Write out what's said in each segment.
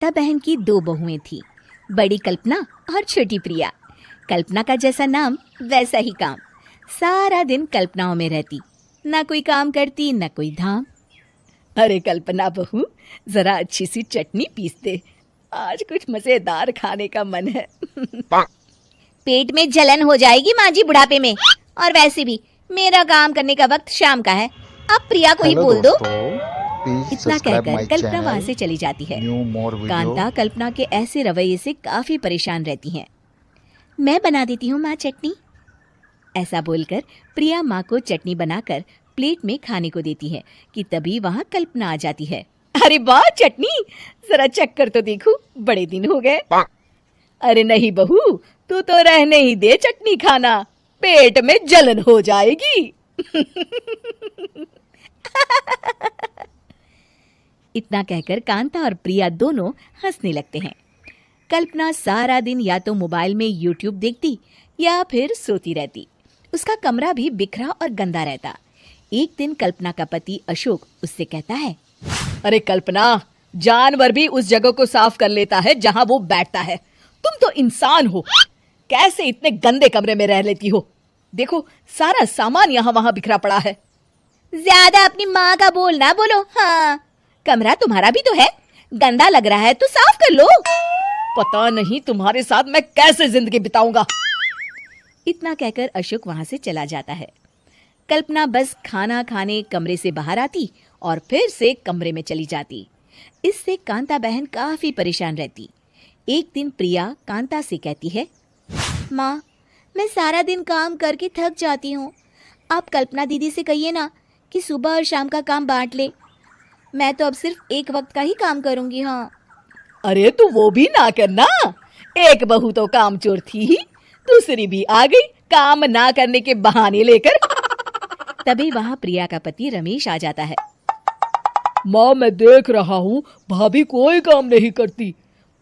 कांता बहन की दो बहुएं थी, बड़ी कल्पना और छोटी प्रिया। कल्पना का जैसा नाम वैसा ही काम। सारा दिन कल्पनाओं में रहती, ना कोई काम करती ना कोई धाम। अरे कल्पना बहू, जरा अच्छी सी चटनी पीस दे, आज कुछ मजेदार खाने का मन है। पेट में जलन हो जाएगी माँ जी बुढ़ापे में, और वैसे भी मेरा काम करने का वक्त शाम का है। अब प्रिया को ही बोल दो। इतना कहकर कल्पना वहां से चली जाती है। कांता कल्पना के ऐसे रवैये से काफी परेशान रहती हैं। मैं बना देती हूँ माँ चटनी, ऐसा बोलकर प्रिया माँ को चटनी बनाकर प्लेट में खाने को देती है कि तभी वहाँ कल्पना आ जाती है। अरे वाह चटनी, जरा चख कर तो देखूं, बड़े दिन हो गए। अरे नहीं बहू, तू तो रहने ही दे चटनी खाना, पेट में जलन हो जाएगी। इतना कहकर कांता और प्रिया दोनों हंसने लगते हैं। कल्पना सारा दिन या तो मोबाइल में यूट्यूब देखती या फिर सोती रहती। उसका कमरा भी बिखरा और गंदा रहता। एक दिन कल्पना का पति अशोक उससे कहता है, अरे कल्पना, जानवर भी उस जगह को साफ कर लेता है जहां वो बैठता है, तुम तो इंसान हो, कैसे इतने गंदे कमरे में रह लेती हो? देखो सारा सामान यहाँ वहां बिखरा पड़ा है। ज्यादा अपनी माँ का बोल ना बोलो। हाँ, कमरा तुम्हारा भी तो है, गंदा लग रहा है तो साफ कर लो। पता नहीं तुम्हारे साथ मैं कैसे जिंदगी बिताऊंगा। इतना कहकर अशोक वहां से चला जाता है। कल्पना बस खाना खाने कमरे से बाहर आती और फिर से कमरे में चली जाती। इससे कांता बहन काफी परेशान रहती। एक दिन प्रिया कांता से कहती है, माँ, मैं सारा दिन काम करके थक जाती हूँ। आप कल्पना दीदी से कहिए ना कि सुबह और शाम का काम बांट ले। मैं तो अब सिर्फ एक वक्त का ही काम करूंगी। हाँ। अरे तू वो भी ना करना, एक बहू तो कामचोर थी ही, दूसरी भी आ गई काम ना करने के बहाने लेकर। तभी वहाँ प्रिया का पति रमेश आ जाता है। माँ, मैं देख रहा हूँ भाभी कोई काम नहीं करती,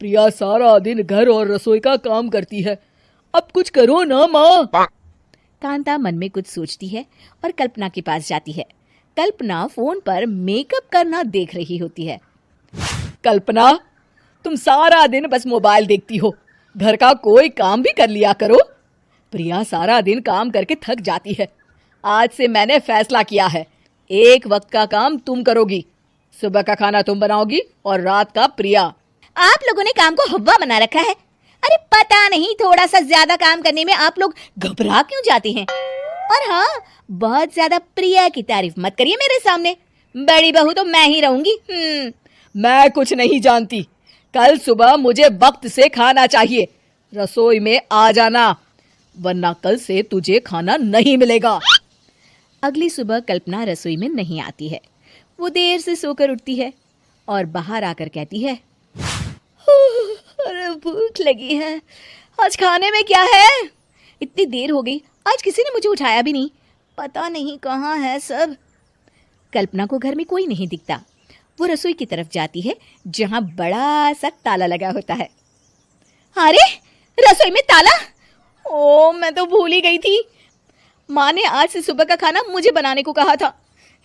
प्रिया सारा दिन घर और रसोई का काम करती है, अब कुछ करो ना माँ। कांता मन में कुछ सोचती है और कल्पना के पास जाती है। कल्पना फोन पर मेकअप करना देख रही होती है। कल्पना, तुम सारा दिन बस मोबाइल देखती हो, घर का कोई काम भी कर लिया करो। प्रिया सारा दिन काम करके थक जाती है। आज से मैंने फैसला किया है, एक वक्त का काम तुम करोगी, सुबह का खाना तुम बनाओगी और रात का प्रिया। आप लोगों ने काम को हव्वा बना रखा है। अरे पता नहीं थोड़ा सा ज्यादा काम करने में आप लोग घबरा क्यों जाते हैं। और हाँ, बहुत ज्यादा प्रिया की तारीफ मत करिए मेरे सामने, बड़ी बहू तो मैं ही रहूंगी। मैं कुछ नहीं जानती, कल सुबह मुझे वक्त से खाना चाहिए, रसोई में आ जाना, वरना कल से तुझे खाना नहीं मिलेगा। अगली सुबह कल्पना रसोई में नहीं आती है। वो देर से सोकर उठती है और बाहर आकर कहती है, अरे भूख लगी है, आज खाने में क्या है? इतनी देर हो गई, आज किसी ने मुझे उठाया भी नहीं, पता नहीं कहाँ है सब। कल्पना को घर में कोई नहीं दिखता। वो रसोई की तरफ जाती है जहाँ बड़ा सा ताला लगा होता है। अरे रसोई में ताला! ओ, मैं तो भूल ही गई थी। माँ ने आज से सुबह का खाना मुझे बनाने को कहा था।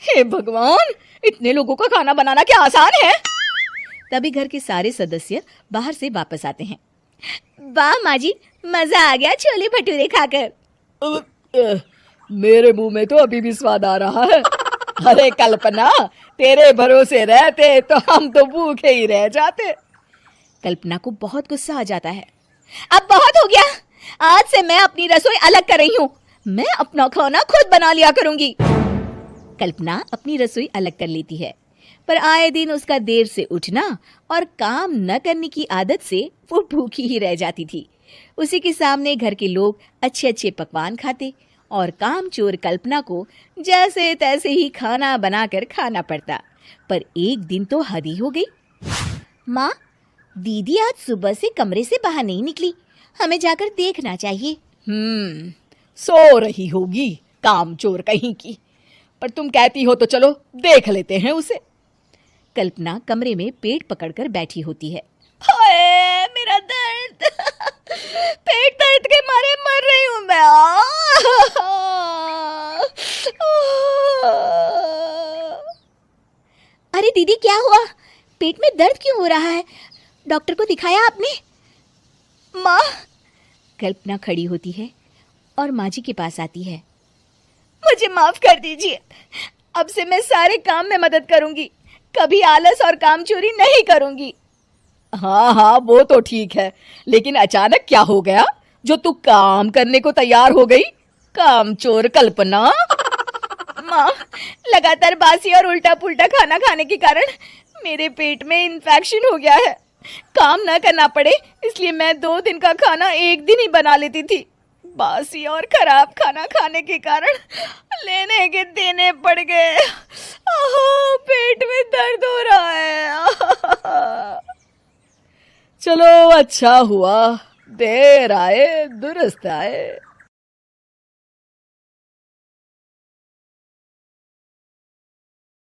हे भगवान, इतने लोगों का खाना बनाना क्या आसान है? तभी घर के सारे सदस्य बाहर से वापस आते हैं। वाह माँ जी, मजा आ गया छोले भटूरे खाकर। मेरे मुंह में तो अभी भी स्वाद आ रहा है। अरे कल्पना, तेरे भरोसे रहते तो हम तो भूखे ही रह जाते। कल्पना को बहुत गुस्सा आ जाता है। अब बहुत हो गया, आज से मैं अपनी रसोई अलग कर रही हूँ, मैं अपना खाना खुद बना लिया करूंगी। कल्पना अपनी रसोई अलग कर लेती है, पर आए दिन उसका देर से उठना और काम न करने की आदत से वो भूखी ही रह जाती थी। उसी के सामने घर के लोग अच्छे अच्छे पकवान खाते और कामचोर कल्पना को जैसे तैसे ही खाना बनाकर खाना पड़ता। पर एक दिन तो हद ही हो गई। माँ, दीदी आज सुबह से कमरे से बाहर नहीं निकली, हमें जाकर देखना चाहिए। सो रही होगी कामचोर कहीं की, पर तुम कहती हो तो चलो देख लेते हैं उसे। कल्पना कमरे में पेट पकड़कर बैठी होती है। हाय मेरा दर्द, पेट दर्द के मारे मर रही हूं मैं। अरे दीदी क्या हुआ, पेट में दर्द क्यों हो रहा है? डॉक्टर को दिखाया आपने? माँ, कल्पना खड़ी होती है और माँ जी के पास आती है। मुझे माफ कर दीजिए। अब से मैं सारे काम में मदद करूंगी, कभी आलस और काम चोरी नहीं करूंगी। हाँ हाँ, वो तो ठीक है, लेकिन अचानक क्या हो गया जो तू काम करने को तैयार हो गई? काम चोर कल्पना। माँ, लगातार बासी और उल्टा पुल्टा खाना खाने के कारण मेरे पेट में इन्फेक्शन हो गया है। काम ना करना पड़े इसलिए मैं 2 दिन का खाना एक दिन ही बना लेती थी। बासी और खराब खाना खाने के कारण लेने के देने पड़ गए। पेट में दर्द हो रहा है। चलो अच्छा हुआ, देर आए दुरुस्त आए।